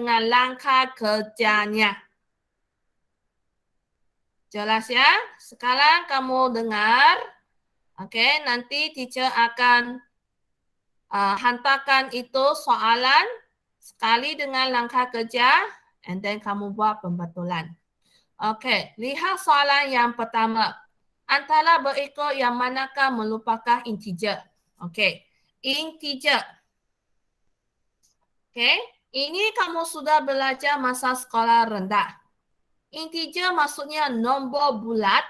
dengan langkah kerjanya. Jelas ya? Sekarang kamu dengar. Oke, nanti teacher akan hantarkan itu soalan sekali dengan langkah kerja, and then kamu buat pembetulan. Oke, lihat soalan yang pertama. Antara berikut yang manakah merupakan integer? Oke, integer. Oke, ini kamu sudah belajar masa sekolah rendah. Integer maksudnya nombor bulat.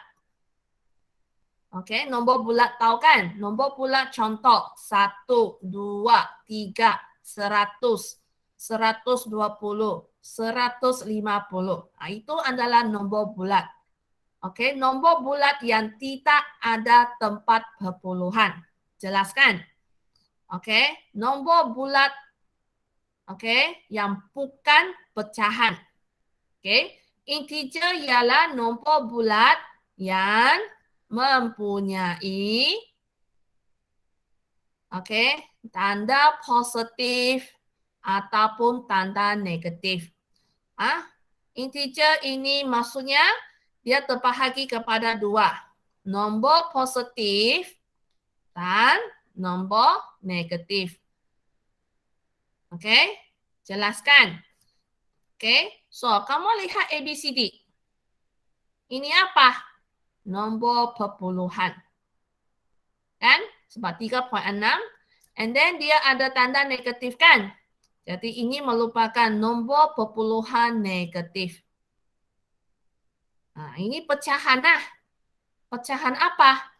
Oke, nombor bulat tahu kan? Nombor bulat contoh 1, 2, 3, 100, 120, 150. Nah, itu adalah nombor bulat. Oke, nombor bulat yang tidak ada tempat perpuluhan. Jelaskan. Oke, nombor bulat yang bukan pecahan. Oke, integer ialah nombor bulat yang mempunyai tanda positif ataupun tanda negatif. Integer ini maksudnya dia terbahagi kepada dua, nombor positif dan nombor negatif. Oke, jelaskan. Oke, so kamu lihat ABCD. Ini apa? Nombor perpuluhan. Kan? Sebab 3.6. And then dia ada tanda negatif kan? Jadi ini merupakan nombor perpuluhan negatif. Nah, ini pecahan lah. Pecahan apa?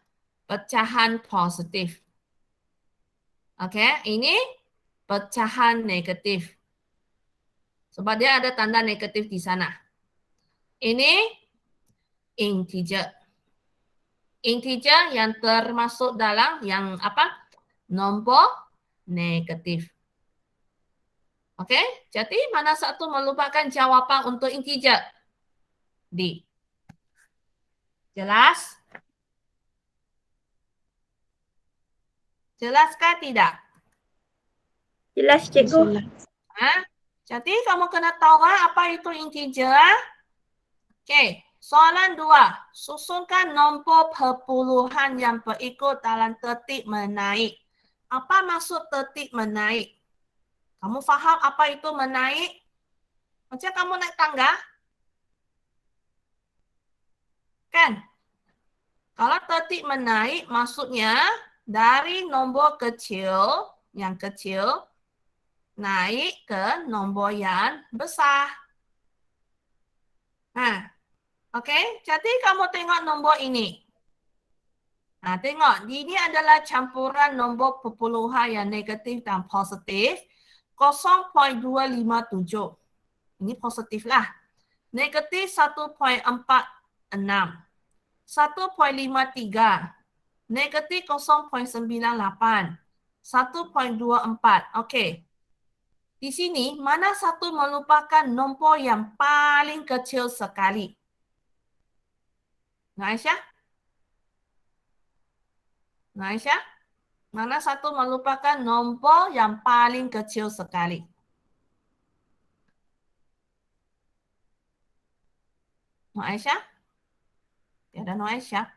Pecahan positif. Oke, ini pecahan negatif. Sebab dia ada tanda negatif di sana. Ini integer. Integer yang termasuk dalam yang apa? Nombor negatif. Oke, jadi mana satu merupakan jawapan untuk integer? D. Jelas? Jelaskah tidak? Jelas, Cikgu. Jadi kamu kena tahu apa itu integer. Oke, soalan 2. Susunkan nombor perpuluhan yang berikut dalam tertib menaik. Apa maksud tertib menaik? Kamu faham apa itu menaik? Macam kamu naik tangga? Kan? Kalau tertib menaik maksudnya dari nombor kecil, yang kecil, naik ke nombor yang besar. Nah, oke, jadi kamu tengok nombor ini. Nah, tengok, ini adalah campuran nombor perpuluhan yang negatif dan positif. 0.257. Ini positif lah. Negatif 1.46. 1.53. Negatif 0.98. 1.24. Okey. Di sini, mana satu merupakan nombor yang paling kecil sekali? Aisyah? Aisyah? Mana satu merupakan nombor yang paling kecil sekali? Aisyah? Tiada Aisyah.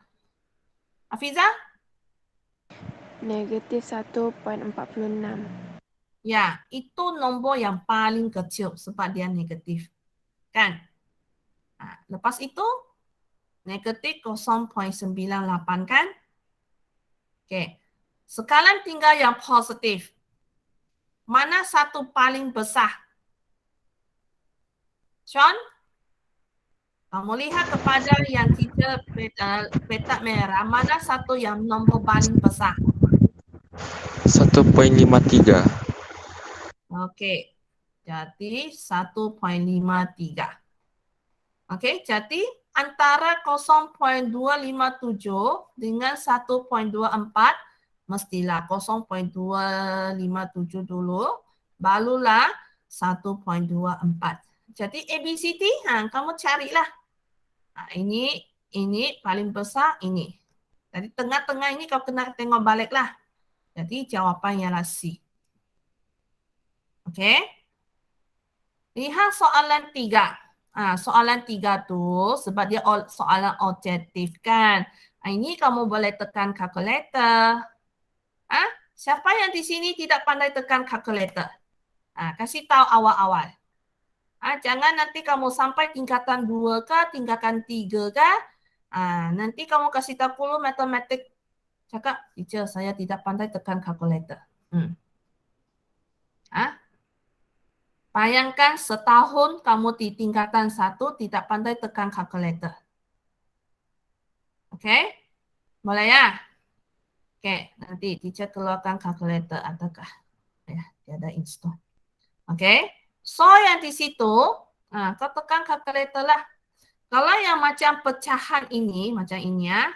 Hafizah? Negatif 1.46. Ya, itu nombor yang paling kecil sebab dia negatif. Kan? Lepas itu, negatif 0.98 kan? Okey. Sekarang tinggal yang positif. Mana satu paling besar? Sean? Kamu lihat kepada yang tiga petak merah, mana satu yang nombor paling besar? 1.53. Okey. Jadi 1.53. Okey, jadi antara 0.257 dengan 1.24 mestilah 0.257 dulu, barulah 1.24. Jadi ABCD, kamu carilah. Ini paling besar ini. Jadi tengah-tengah ini kau kena tengok baliklah. Jadi jawapannya ialah C. Okey? Lihat soalan 3. Soalan 3 tu sebab dia soalan objektif kan. Ini kamu boleh tekan calculator. Siapa yang di sini tidak pandai tekan calculator? Kasih tahu awal-awal. Jangan nanti kamu sampai tingkatan 2 ke, tingkatan 3 ke. Nanti kamu kasih tahu dulu matematik. Cakap, teacher saya tidak pandai tekan calculator. Bayangkan setahun kamu di tingkatan 1 tidak pandai tekan calculator. Oke? Boleh ya? Oke, nanti teacher keluarkan calculator adakah? Ya, dia ada install. Oke? So yang di situ, kau tekan calculator lah. Kalau yang macam pecahan ini, macam ini ya.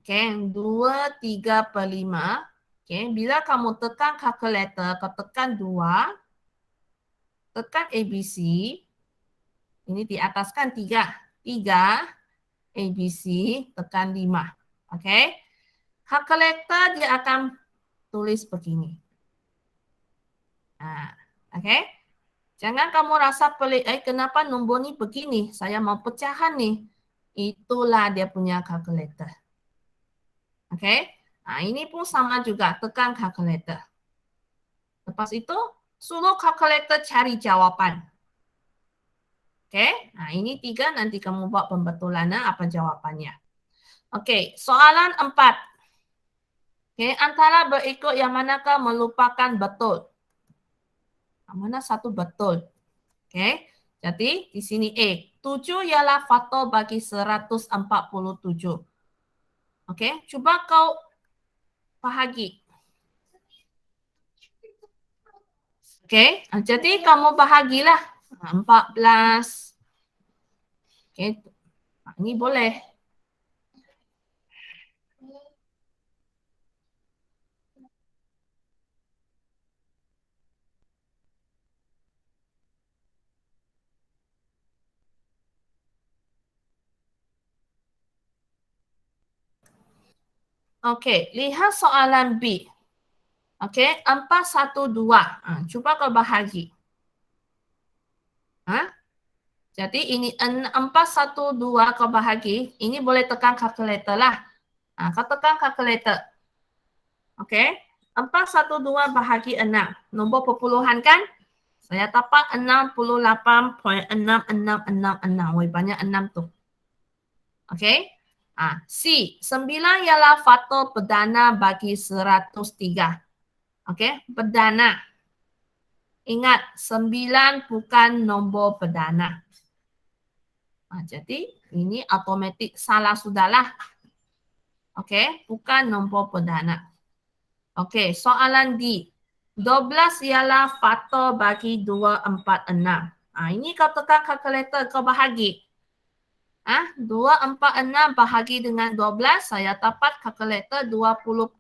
Oke, 2, 3 per 5. Oke, bila kamu tekan calculator, kau tekan 2, tekan ABC. Ini di atas kan 3. 3, ABC, tekan 5. Oke. Calculator dia akan tulis begini. Oke. Jangan kamu rasa pelik, kenapa nombor ni begini? Saya mau pecahan nih. Itulah dia punya calculator. Oke. Ini pun sama juga, tekan calculator. Lepas itu, suruh calculator cari jawapan. Oke, ini 3, nanti kamu buat pembetulannya apa jawabannya. Oke, soalan 4. Oke, antara berikut yang manakah melupakan betul? Mana satu betul? Oke, jadi di sini A. 7 ialah faktor bagi 147. Oke, coba kau bahagi. Oke, jadi kamu bahagilah. 14. Oke, ini boleh. Oke, lihat soalan B. Oke, 412. Coba kau bahagi. Jadi ini 412 kau bahagi. Ini boleh tekan calculator lah. Kau tekan calculator. Oke, 412 bahagi 6. Nombor perpuluhan kan? Saya dapat 68.6666. Woi, banyak 6 tu. Oke. C. 9 ialah faktor perdana bagi 103. Oke, perdana. Ingat, 9 bukan nombor perdana. Jadi, ini automatik salah sudahlah. Oke, bukan nombor perdana. Oke, soalan D. 12 ialah faktor bagi 246. Ini kau tekan kalkulator, kau bahagi. 246 bahagi dengan 12, saya dapat kalkulator 20.5.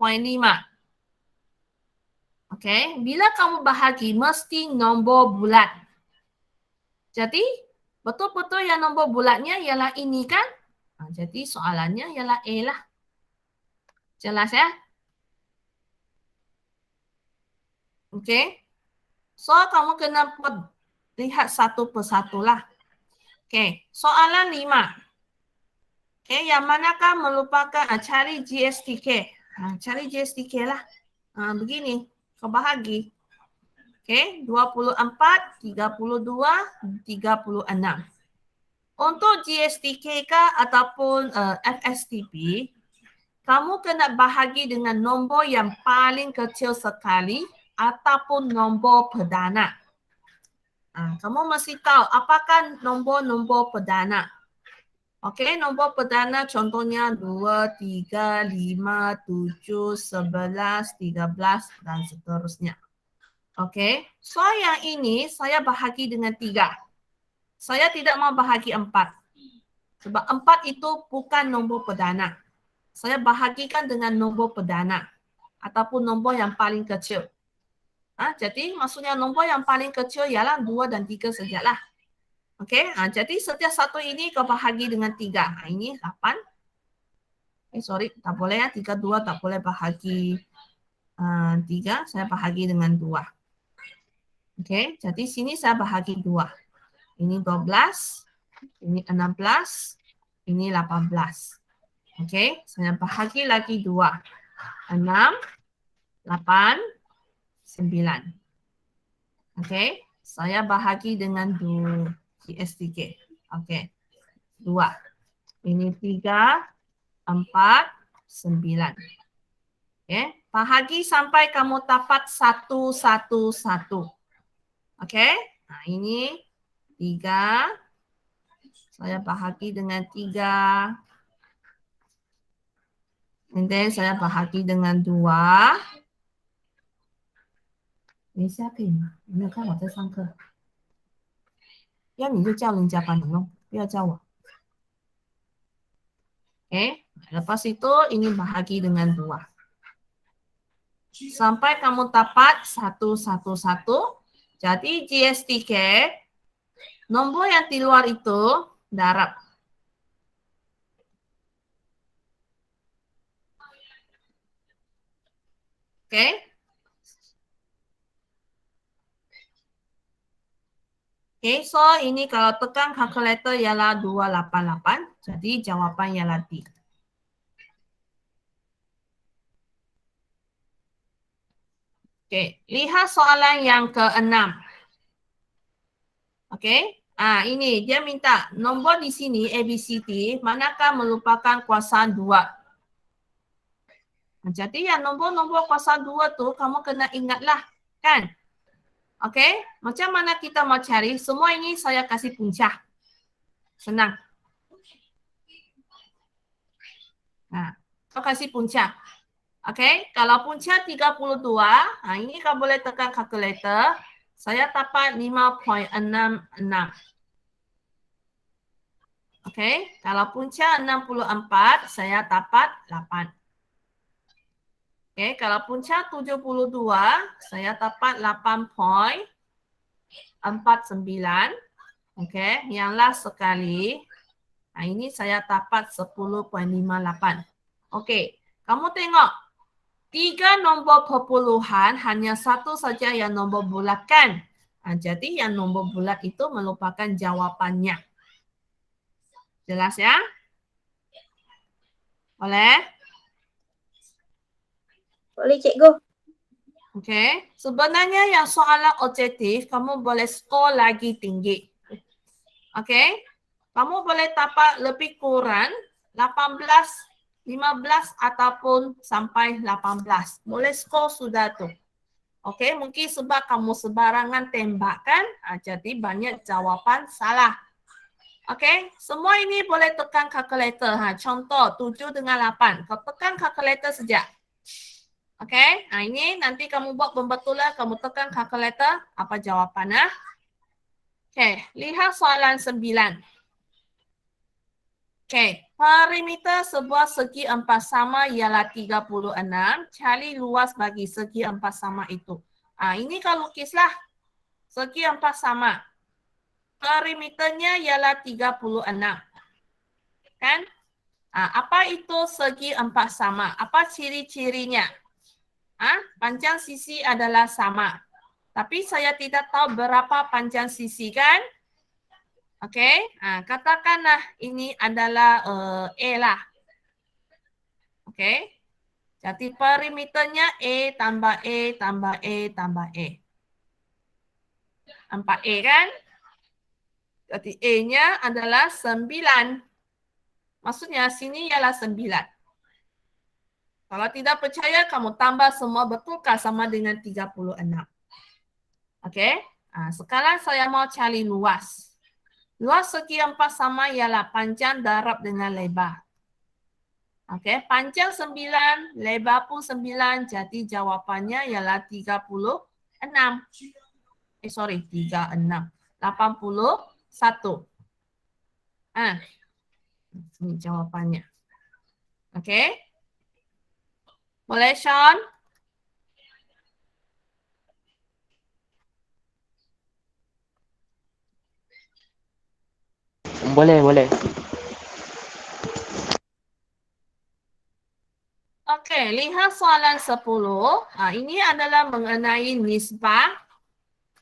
Oke, bila kamu bahagi, mesti nombor bulat. Jadi, betul-betul yang nombor bulatnya ialah ini kan? Jadi, soalannya ialah A lah. Jelas ya? Oke. So, kamu kena lihat satu persatu lah. Oke, soalan 5. Oke, yang manakah melupakan cari GSTK? Cari GSTK lah. Begini, kau bahagi. Oke, 24, 32, 36. Untuk GSTK ataupun FSTP, kamu kena bahagi dengan nombor yang paling kecil sekali ataupun nombor perdana. Kamu mesti tahu apakah nombor-nombor perdana. Okey, nombor perdana contohnya 2, 3, 5, 7, 11, 13 dan seterusnya. Okey, so yang ini saya bahagi dengan 3. Saya tidak mau bahagi 4. Sebab 4 itu bukan nombor perdana. Saya bahagikan dengan nombor perdana ataupun nombor yang paling kecil. Jadi maksudnya nombor yang paling kecil ialah 2 dan 3 sajalah. Okey, jadi setiap satu ini kau bahagi dengan 3. Ini 8. Tak boleh ya. 3, 2 tak boleh bahagi 3. Saya bahagi dengan 2. Okey, jadi sini saya bahagi 2. Ini 12, ini 16, ini 18. Okey, saya bahagi lagi 2. 6, 8, 9. Okey, saya bahagi dengan GS3. Okey, 2. Ini 3, 4, 9. Okey, bahagi sampai kamu dapat 1, 1, 1. Okey, nah ini 3. Saya bahagi dengan 3. And then saya bahagi dengan 2. 等一下可以吗？有没有看我在上课？要你就叫人家帮你弄，不要叫我。Oke, lepas itu ini bahagi dengan 2. Sampai kamu dapat 1, 1, 1. Jadi GS3, nombor yang di luar itu darab. Oke. Oke, so ini kalau tekan kalkulator ialah 288. Jadi jawapan ialah D. Oke, lihat soalan yang ke-6. Oke, ini dia minta nombor di sini ABCD, manakah merupakan kuasa 2? Jadi yang nombor-nombor kuasa 2 tu kamu kena ingatlah, kan? Okey, macam mana kita mau cari? Semua ini saya kasih punca. Senang. Nah, kau kasih punca. Okey, kalau punca 32, ini kau boleh tekan kalkulator. Saya dapat 5.66. Okey, kalau punca 64, saya dapat 8. Okey, kalau punca 72, saya dapat 8.49. Okey, yang last sekali. Ini saya dapat 10.58. Okey, kamu tengok. 3 nombor perpuluhan, hanya 1 saja yang nombor bulat kan? Jadi yang nombor bulat itu merupakan jawapannya. Jelas ya? Boleh? Boleh cikgu. Okey, sebenarnya yang soalan objektif, kamu boleh skor lagi tinggi. Okey, kamu boleh dapat lebih kurang 18, 15 ataupun sampai 18. Boleh skor sudah tu. Okey, mungkin sebab kamu sebarangan tembak kan, jadi banyak jawapan salah. Okey, semua ini boleh tekan kalkulator. Contoh 7 dengan 8. Kau tekan kalkulator sejak. Okey, ini nanti kamu buat pembetulan, kamu tekan kalkulator, apa jawapannya? Okey, lihat soalan 9. Okey, perimeter sebuah segi empat sama ialah 36. Cari luas bagi segi empat sama itu. Ini kau lukislah. Segi empat sama. Perimeternya ialah 36. Kan? Apa itu segi empat sama? Apa ciri-cirinya? Panjang sisi adalah sama. Tapi saya tidak tahu berapa panjang sisi kan? Okey, katakanlah ini adalah A lah. Okey, jadi perimeternya A tambah A tambah A tambah A. 4A kan? Jadi A-nya adalah 9. Maksudnya sini ialah 9. Kalau tidak percaya, kamu tambah semua betulkah sama dengan 36. Okey, sekarang saya mau cari luas. Luas segi empat sama ialah panjang darab dengan lebar. Okey, panjang 9, lebar pun 9, jadi jawapannya ialah 36. 36. 81. Ini jawapannya. Okey. Boleh, Sean? Boleh. Okey, lihat soalan 10. Ini adalah mengenai nisbah.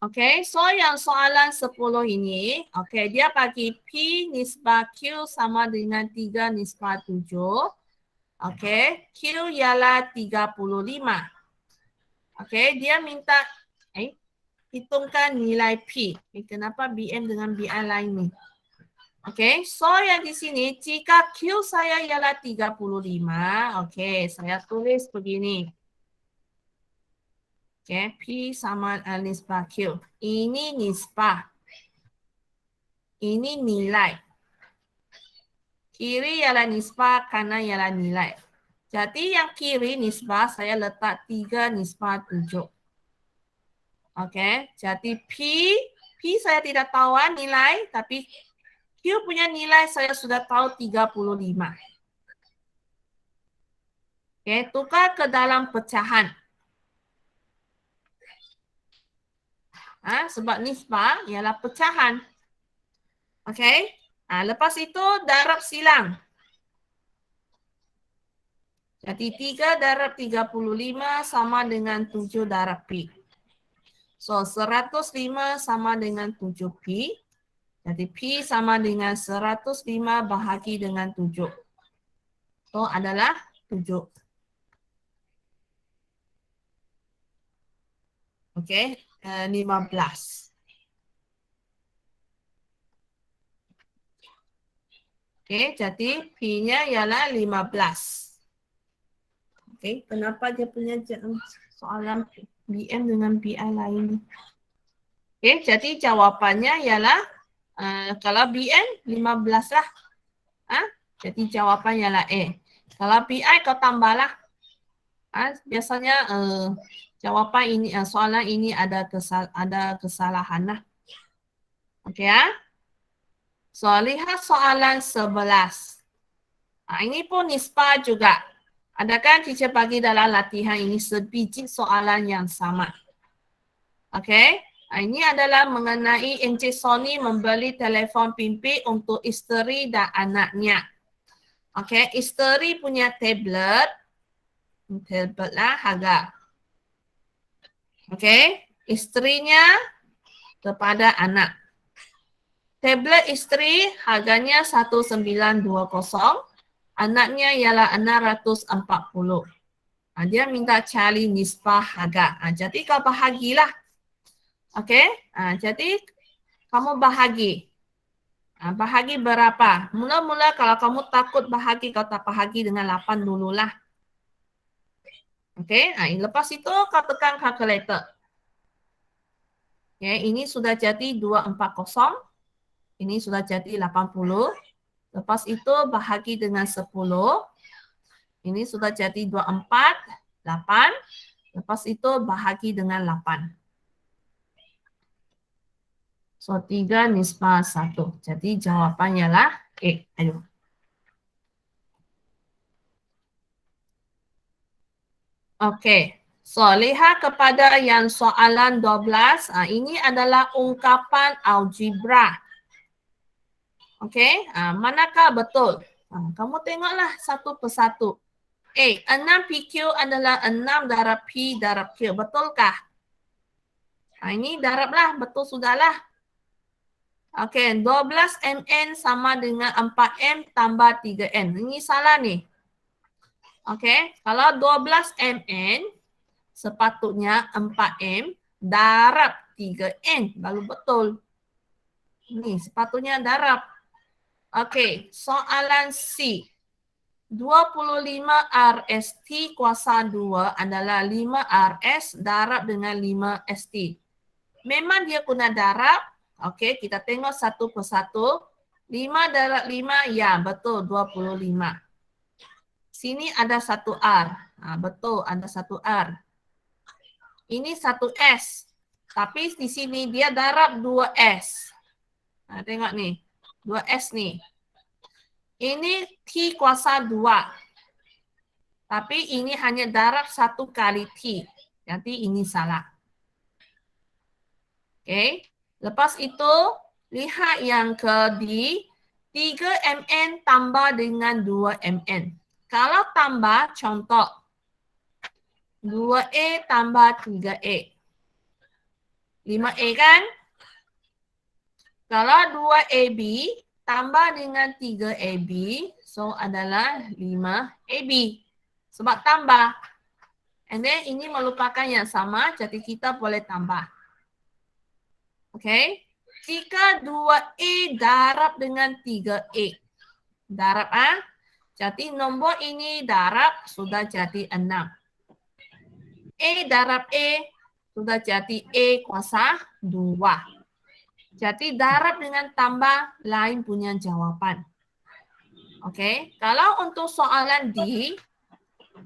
Okey, so yang soalan 10 ini, okey, dia bagi P nisbah Q sama dengan 3 nisbah 7. Okey, Q ialah 35. Okey, dia minta hitungkan nilai P. Kenapa BM dengan BI lain ni? Okey, so yang di sini, jika Q saya ialah 35, okey, saya tulis begini. Okey, P sama nisbah Q. Ini nisbah. Ini nilai. Kiri ialah nisbah, kanan ialah nilai. Jadi yang kiri nisbah saya letak 3 nisbah 7. Okey, jadi P saya tidak tahu nilai, tapi Q punya nilai saya sudah tahu 35. Okey, tukar ke dalam pecahan. Sebab nisbah ialah pecahan. Okey, lepas itu darab silang. Jadi 3 darab 35 sama dengan 7 darab P. So 105 sama dengan 7P. Jadi P sama dengan 105 bahagi dengan 7. So adalah 7. Okey, 15. Okey, jadi P-nya ialah 15. Okey, kenapa dia punya soalan BM dengan BI lain? Okey, jadi jawapannya ialah kalau BM 15 lah. Jadi jawapan ialah A. Kalau BI kau tambahlah. Biasanya jawapan ini soalan ini ada kesalahan lah. Okey ya. So lihat soalan 11. Ini pun nisbah juga. Adakah teacher bagi dalam latihan ini sebiji soalan yang sama? Okey. Ini adalah mengenai Encik Sony membeli telefon pimpin untuk isteri dan anaknya. Okey, isteri punya tablet lah harga. Okey, isterinya kepada anak. Tablet isteri harganya 1920, anaknya ialah 640. Dia minta cari nisbah harga. Jadi kau bahagilah. Okey, jadi kamu bahagi. Bahagi berapa? Mula-mula kalau kamu takut bahagi, kau tak bahagi dengan 8 dululah. Okey, lepas itu kau tekan kalkulator. Okay, ini sudah jadi 240. Ini sudah jadi 80. Lepas itu bahagi dengan 10. Ini sudah jadi 24, 8. Lepas itu bahagi dengan 8. So 3 nisbah 1. Jadi jawapannya lah ayo. Okey. So lihat kepada yang soalan 12. Ini adalah ungkapan algebra. Okey, manakah betul? Kamu tengoklah satu persatu. 6PQ adalah 6 darab P darab Q. Betulkah? Ini darablah, betul sudahlah. Okey, 12MN sama dengan 4M tambah 3N. Ini salah ni. Okey, kalau 12MN sepatutnya 4M darab 3N baru betul. Ini sepatutnya darab. Okey, soalan C. 25 RST kuasa 2 adalah 5 RS darab dengan 5 ST. Memang dia guna darab. Okey, kita tengok satu persatu. 5 darab 5, ya betul 25. Sini ada satu R. Betul ada satu R. Ini satu S. Tapi di sini dia darab 2S. Tengok ni. 2S ni. Ini T kuasa 2. Tapi ini hanya darab 1 kali T. Jadi ini salah. Okey. Lepas itu, lihat yang ke D. 3MN tambah dengan 2MN. Kalau tambah, contoh. 2A tambah 3A. 5A kan? Kalau 2AB tambah dengan 3AB, so adalah 5AB. Sebab tambah. And then ini merupakan yang sama, jadi kita boleh tambah. Okay? Jika 2A darab dengan 3A. Darab jadi nombor ini darab sudah jadi 6. A darab A sudah jadi A kuasa 2. Jadi darab dengan tambah lain punya jawaban. Oke, kalau untuk soalan D,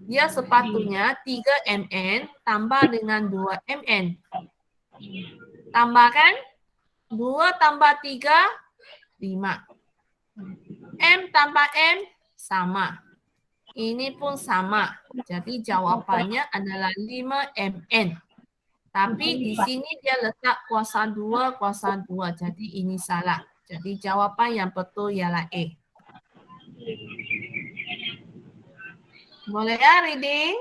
dia sepatutnya 3MN tambah dengan 2MN. Tambahkan 2 tambah 3, 5. M tambah M sama. Ini pun sama. Jadi jawabannya adalah 5MN. Tapi di sini dia letak kuasa 2, kuasa 2. Jadi ini salah. Jadi jawapan yang betul ialah A. Boleh ya reading?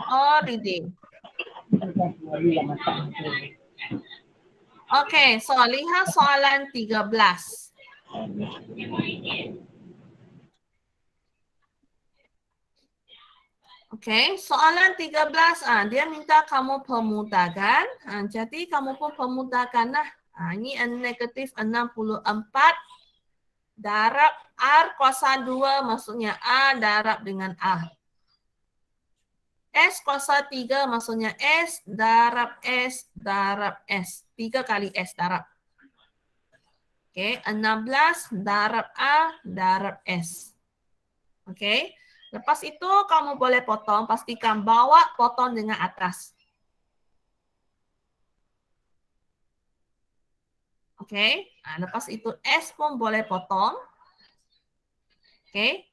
Oh, reading. Oke, so lihat soalan 13. Oke, soalan 13, dia minta kamu pemudahkan. Jadi kamu pun pemudahkanlah. Ini negatif 64 darab R kuasa 2, maksudnya A darab dengan A. S kuasa 3, maksudnya S darab S darab S. 3 kali S darab. Oke, 16 darab A darab S. Oke, lepas itu kamu boleh potong, pastikan bawa potong dengan atas. Oke, lepas itu S pun boleh potong. Oke,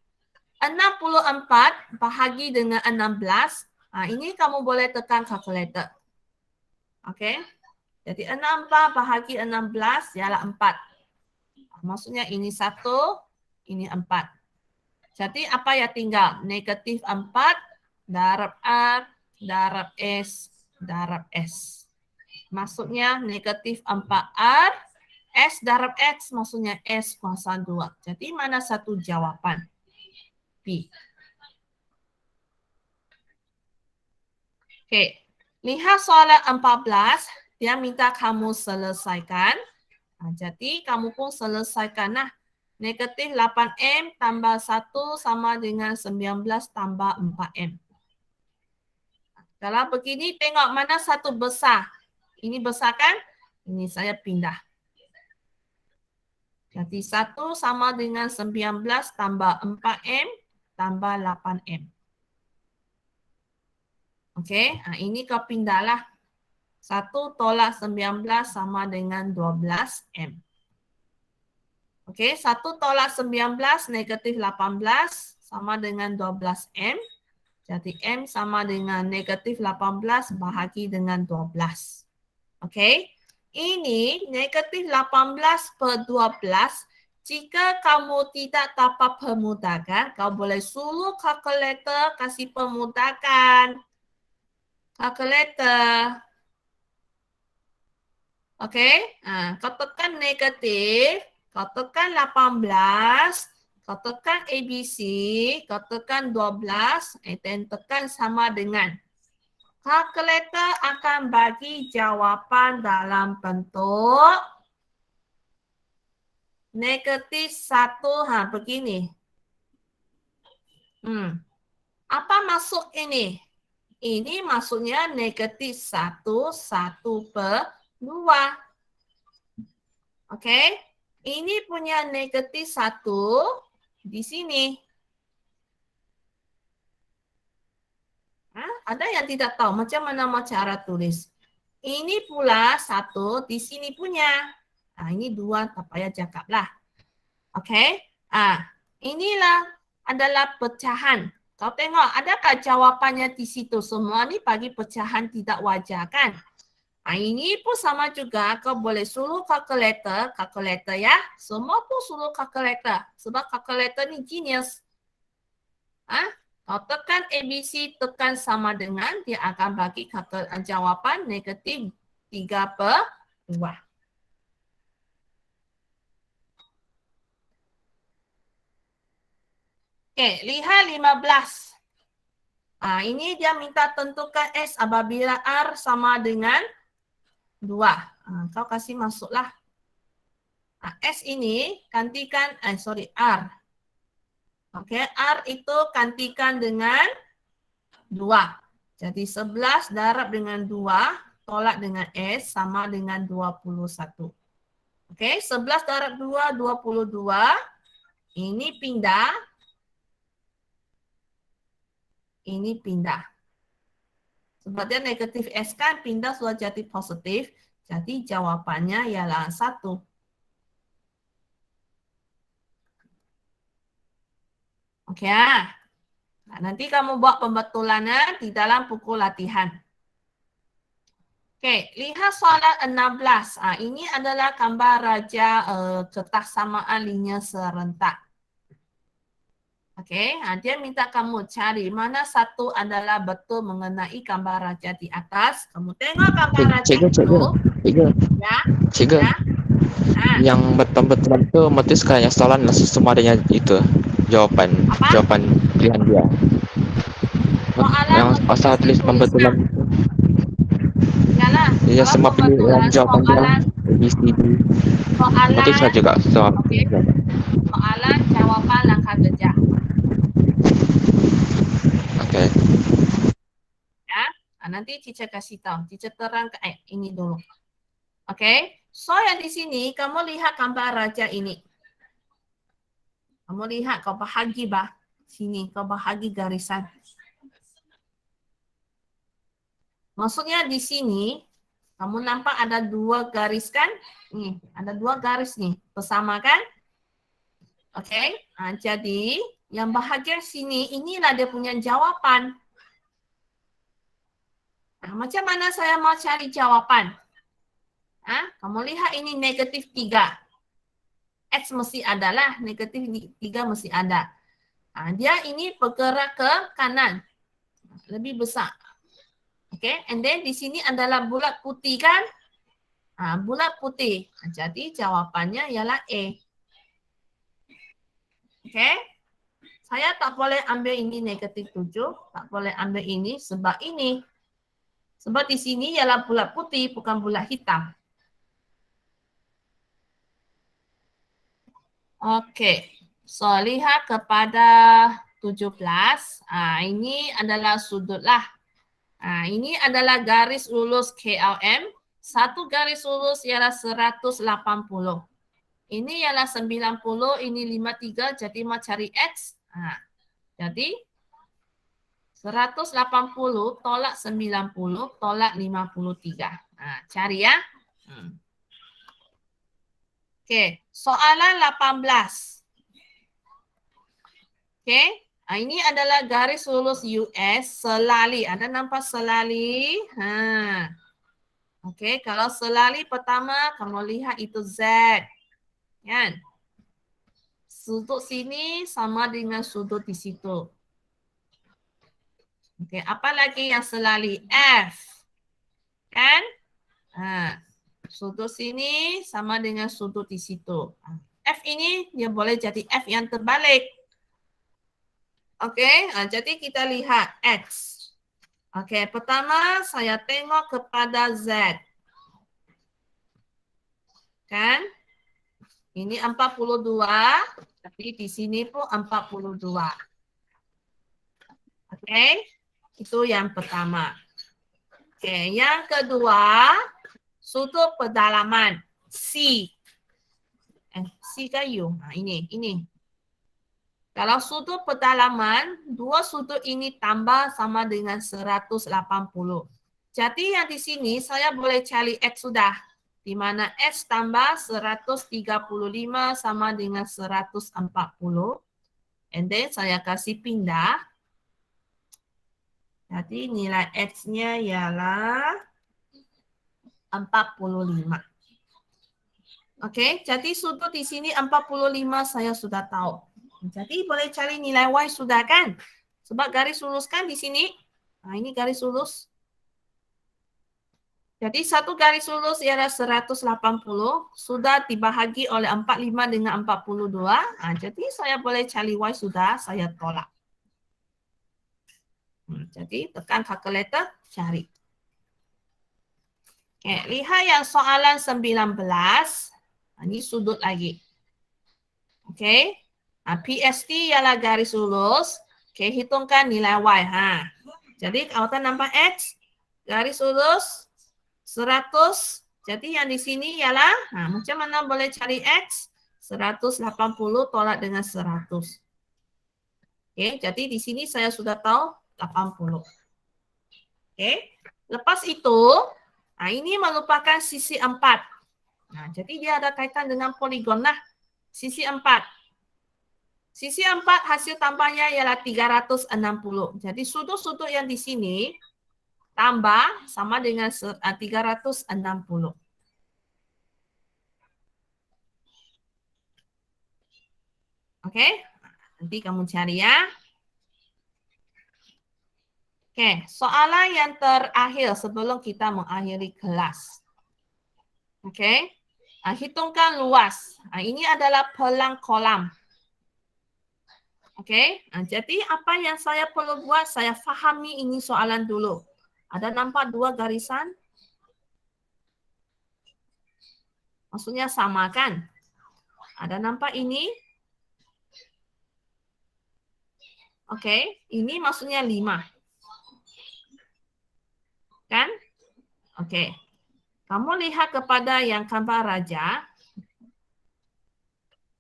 64 bahagi dengan 16. Ini kamu boleh tekan kalkulator. Oke, jadi 64 bahagi 16 ialah 4. Maksudnya ini 1, ini 4. Jadi apa yang tinggal? Negatif 4 darab R darab S darab S. Maksudnya negatif 4R S darab X, maksudnya S kuasa 2. Jadi mana satu jawapan? B. Oke, lihat soalan 14. Dia minta kamu selesaikan. Jadi kamu pun selesaikanlah. Negatif 8M tambah 1 sama dengan 19 tambah 4M. Kalau begini, tengok mana satu besar. Ini besar kan? Ini saya pindah. Jadi 1 sama dengan 19 tambah 4M tambah 8M. Oke, ini kau pindahlah. 1 tolak 19 sama dengan 12M. Oke, 1 tolak 19 negatif 18 sama dengan 12M. Jadi M sama dengan negatif 18 bahagi dengan 12. Oke. Ini negatif 18 per 12. Jika kamu tidak dapat pemudahkan, kau boleh suruh kalkulator kasih pemudahkan. Kalkulator. Oke. Kau tekan negatif, kau tekan 18, kau tekan ABC, kau tekan 12, dan tekan sama dengan. Kalkulator akan bagi jawapan dalam bentuk negatif 1. Begini. Apa maksud ini? Ini maksudnya negatif 1, 1 per 2. Oke. Ini punya negatif 1 di sini. Ada yang tidak tahu macam mana cara tulis. Ini pula 1 di sini punya. Ini 2, tak payah cakaplah. Oke. Inilah adalah pecahan. Kau tengok, adakah jawapannya di situ? Semua ni bagi pecahan tidak wajar kan? Ini pun sama juga. Kau boleh suruh kalkulator ya. Semua pun suruh kalkulator. Sebab kalkulator ni genius. Kalau tekan ABC, tekan sama dengan, dia akan bagi kata jawapan negatif 3/2. Okey, lihat 15. Ini dia minta tentukan S apabila R sama dengan 2. Kau kasih masuklah. S ini gantikan, R. Okey, R itu gantikan dengan 2. Jadi 11 darab dengan 2, tolak dengan S sama dengan 21. Okey, 11 darab 2, 22. Ini pindah. Ini pindah. Sebab dia negatif S kan, pindah sudah jadi positif. Jadi jawapannya ialah 1. Okey ah. Nanti kamu buat pembetulannya di dalam buku latihan. Okey, lihat soalan 16. Ini adalah gambar raja ketaksamaan linear serentak. Okey, dia minta kamu cari mana satu adalah betul mengenai gambar raja di atas. Kamu tengok gambar raja itu. Cikgu. Ya. Yang betul-betul itu motis kayaknya soalan semua adanya itu jawaban pilihan dia. Yang asal tulis pembetulan itu. Yalah. Ya semua pilihan jawaban dia ABCD. Motis lah juga semua. Soalan jawapan langkah kerja. Okey. Ya. Nanti teacher kasih tahu. Teacher terangkan ini dulu. Okey. So yang di sini kamu lihat gambar raja ini. Kamu lihat kau bahagi bah. Sini kau bahagi garisan. Maksudnya di sini kamu nampak ada 2 garis kan? Nih, ada 2 garis nih. Bersama kan? Okey. Jadi yang bahagian sini inilah dia punya jawapan. Macam mana saya mau cari jawapan? Kamu lihat ini negatif 3. X mesti ada lah, negatif 3 mesti ada. Dia ini bergerak ke kanan. Lebih besar. Okay, and then di sini adalah bulat putih kan? Bulat putih. Jadi jawapannya ialah A. Okay. Saya tak boleh ambil ini negatif 7. Tak boleh ambil ini sebab ini. Sebab di sini ialah bulat putih, bukan bulat hitam. Okey. So, lihat kepada 17. Ini adalah sudut lah. Ini adalah garis lurus KLM. Satu garis lurus ialah 180. Ini ialah 90, ini 53. Jadi, mau cari X. Jadi, 180 tolak 90 tolak 53. Cari ya. Okey, soalan 18. Okey, ini adalah garis lurus US selali. Ada nampak selali? Okey, kalau selali pertama kamu lihat itu Z. Kan? Sudut sini sama dengan sudut di situ. Okey, apa lagi yang selali? F. Kan? Sudut sini sama dengan sudut di situ. F ini dia boleh jadi F yang terbalik. Okey, jadi kita lihat X. Okey, pertama saya tengok kepada Z. Kan? Ini 42, tapi di sini pun 42. Okey, itu yang pertama. Okey, yang kedua, sudut pedalaman C. C ke U? Ini. Kalau sudut pedalaman, 2 sudut ini tambah sama dengan 180. Jadi yang di sini saya boleh cari X sudah. Di mana X tambah 135 sama dengan 140. And then saya kasih pindah. Jadi nilai X-nya ialah 45. Okey, jadi sudut di sini 45 saya sudah tahu. Jadi boleh cari nilai Y sudah kan? Sebab garis lurus kan di sini. Nah, ini garis lurus. Jadi satu garis lurus ialah 180, sudah dibahagi oleh 45 dengan 42. Nah, jadi saya boleh cari Y sudah, saya tolak. Jadi tekan kalkulator, cari. Oke, lihat yang soalan 19. Ini sudut lagi. Oke. Nah, PST ialah garis lurus. Oke, hitungkan nilai Y. Jadi kalau kita nampak X, garis lurus 100. Jadi yang di sini ialah, macam mana boleh cari X? 180 tolak dengan 100. Oke, jadi di sini saya sudah tahu 80. Oke, lepas itu, ini merupakan sisi 4. Nah, jadi dia ada kaitan dengan poligon lah. Sisi 4. Sisi 4 hasil tambahnya ialah 360. Jadi sudut-sudut yang di sini tambah sama dengan 360. Oke, nanti kamu cari ya. Oke, soalan yang terakhir sebelum kita mengakhiri kelas. Oke, hitungkan luas. Ini adalah pelang kolam. Oke, jadi apa yang saya perlu buat? Saya fahami ini soalan dulu. Ada nampak dua garisan? Maksudnya sama kan? Ada nampak ini? Oke, ini maksudnya 5. Kan? Oke. Kamu lihat kepada yang gambar raja.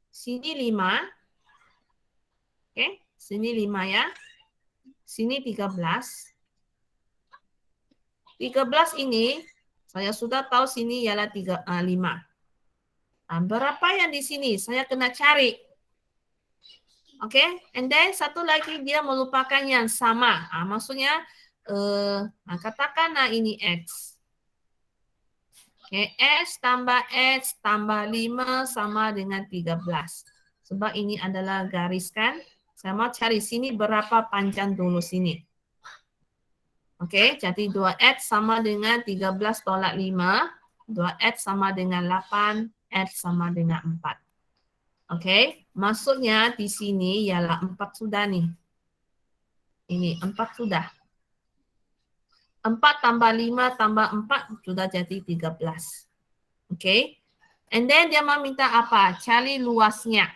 Sini 5. Oke, sini 5 ya. Sini 13. 13 ini, saya sudah tahu sini ialah 5. Berapa yang di sini? Saya kena cari. Oke, and then satu lagi dia merupakan yang sama. Maksudnya, katakanlah ini X. Oke, X tambah 5 sama dengan 13. Sebab ini adalah garis kan. Saya mau cari sini berapa panjang dulu sini. Oke, jadi 2X sama dengan 13 tolak 5. 2X sama dengan 8. X sama dengan 4. Oke, maksudnya di sini ialah 4 sudah nih. Ini 4 sudah. 4 tambah 5 tambah 4 sudah jadi 13. Oke. And then dia mau minta apa? Cari luasnya.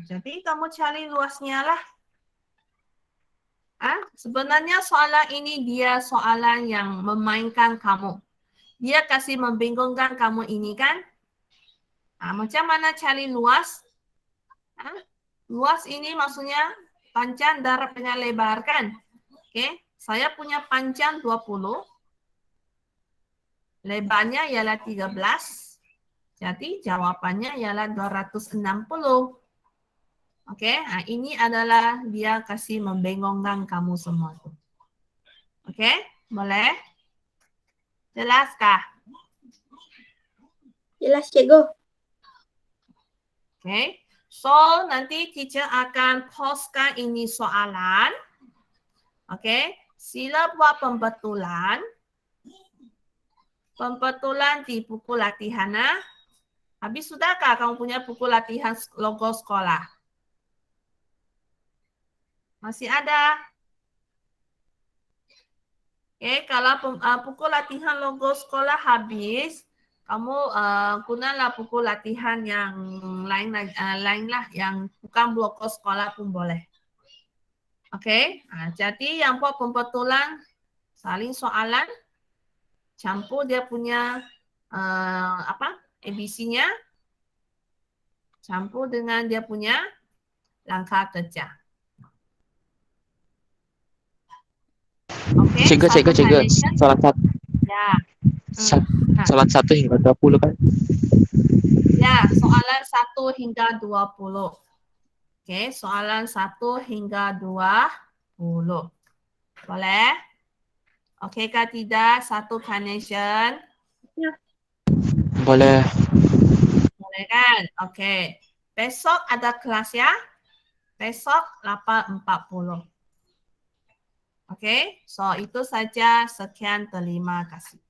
Jadi kamu cari luasnya lah. Sebenarnya soalan ini dia soalan yang memainkan kamu. Dia kasih membingungkan kamu ini kan. Macam mana cari luas? Luas ini maksudnya panjang darab dengan lebar kan. Oke, saya punya panjang 20. Lebarnya ialah 13. Jadi jawabannya ialah 260. Oke, ini adalah dia kasih membingungkan kamu semua. Oke, boleh? Jelaskah? Jelas, Cikgu. Oke, so nanti teacher akan postkan ini soalan. Oke, sila buat pembetulan. Pembetulan di buku latihan. Habis sudahkah kamu punya buku latihan logo sekolah? Masih ada? Oke, kalau buku latihan logo sekolah habis, kamu gunalah buku latihan yang lain lah, yang bukan logo sekolah pun boleh. Oke, jadi yang buat pembetulan saling soalan, campur dia punya ABC-nya, campur dengan dia punya langkah kerja. Okay, Cikgu, salah satu. Ya. Salah 1 hingga 20 kan? Ya, soalan 1 hingga 20. Oke, soalan 1 hingga 20. Boleh? Oke kah tidak? Satu connection? Ya. boleh. Boleh kan? Oke. Besok ada kelas ya. Besok 8.40. Oke, so itu saja. Sekian, terima kasih.